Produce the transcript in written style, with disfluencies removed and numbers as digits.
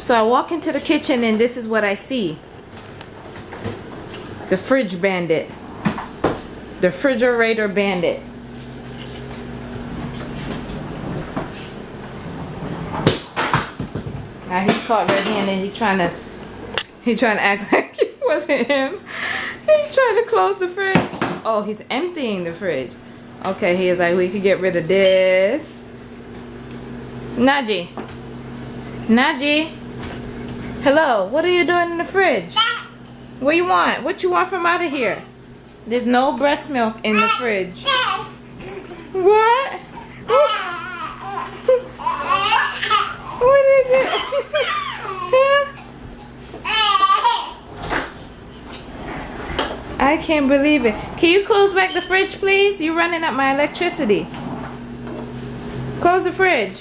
So I walk into the kitchen and this is what I see. The fridge bandit. The refrigerator bandit. Now he's caught red-handed. He's trying to act like it wasn't him. He's trying to close the fridge. Oh, he's emptying the fridge. Okay, he is like, we could get rid of this. Najee. Najee. Hello, what are you doing in the fridge? What you want? What you want from out of here? There's no breast milk in the fridge. What? What is it? I can't believe it. Can you close back the fridge, please? You're running up my electricity. Close the fridge.